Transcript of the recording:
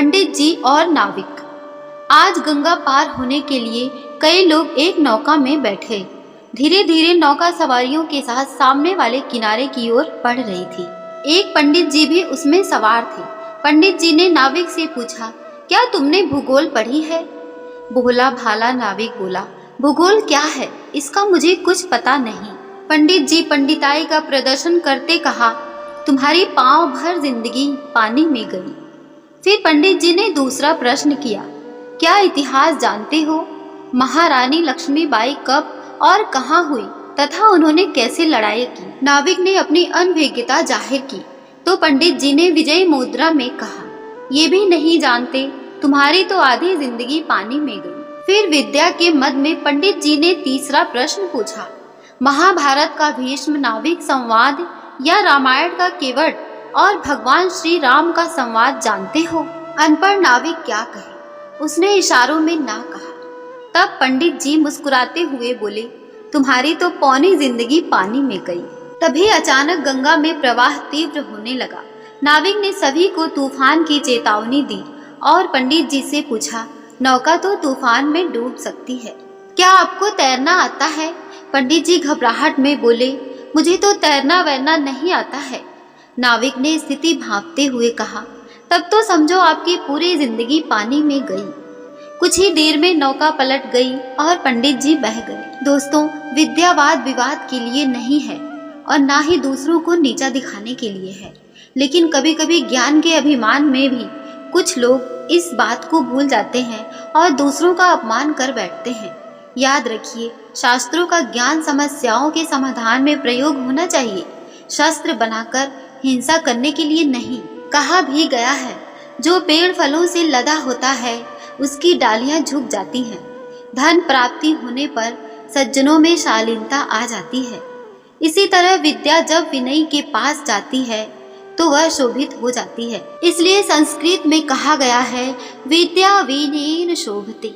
पंडित जी और नाविक। आज गंगा पार होने के लिए कई लोग एक नौका में बैठे। धीरे धीरे नौका सवारियों के साथ सामने वाले किनारे की ओर बढ़ रही थी। एक पंडित जी भी उसमें सवार थे। पंडित जी ने नाविक से पूछा, क्या तुमने भूगोल पढ़ी है? भोला भाला नाविक बोला, भूगोल क्या है, इसका मुझे कुछ पता नहीं। पंडित जी पंडिताई का प्रदर्शन करते कहा, तुम्हारी पांव भर जिंदगी पानी में गई। फिर पंडित जी ने दूसरा प्रश्न किया, क्या इतिहास जानते हो? महारानी लक्ष्मीबाई कब और कहाँ हुई तथा उन्होंने कैसे लड़ाई की? नाविक ने अपनी अनभिज्ञता जाहिर की तो पंडित जी ने विजय मुद्रा में कहा, ये भी नहीं जानते, तुम्हारी तो आधी जिंदगी पानी में गई। फिर विद्या के मद में पंडित जी ने तीसरा प्रश्न पूछा, महाभारत का भीष्म नाविक संवाद या रामायण का केवट और भगवान श्री राम का संवाद जानते हो? अनपढ़ नाविक क्या कहे, उसने इशारों में ना कहा। तब पंडित जी मुस्कुराते हुए बोले, तुम्हारी तो पौनी जिंदगी पानी में गई। तभी अचानक गंगा में प्रवाह तीव्र होने लगा। नाविक ने सभी को तूफान की चेतावनी दी और पंडित जी से पूछा, नौका तो तूफान में डूब सकती है, क्या आपको तैरना आता है? पंडित जी घबराहट में बोले, मुझे तो तैरना वैरना नहीं आता है। नाविक ने स्थिति भांपते हुए कहा, तब तो समझो आपकी पूरी जिंदगी पानी में गई। कुछ ही देर में नौका पलट गई और पंडित जी बह गए। दोस्तों, विद्यावाद विवाद के लिए नहीं है और ना ही दूसरों को नीचा दिखाने के लिए है, लेकिन कभी कभी ज्ञान के अभिमान में भी कुछ लोग इस बात को भूल जाते हैं और दूसरों का अपमान कर बैठते हैं। याद रखिए, शास्त्रों का ज्ञान समस्याओं के समाधान में प्रयोग होना चाहिए, शस्त्र बनाकर हिंसा करने के लिए नहीं। कहा भी गया है, जो पेड़ फलों से लदा होता है उसकी डालियां झुक जाती हैं। धन प्राप्ति होने पर सज्जनों में शालीनता आ जाती है। इसी तरह विद्या जब विनयी के पास जाती है तो वह शोभित हो जाती है। इसलिए संस्कृत में कहा गया है, विद्या विनयेन शोभते।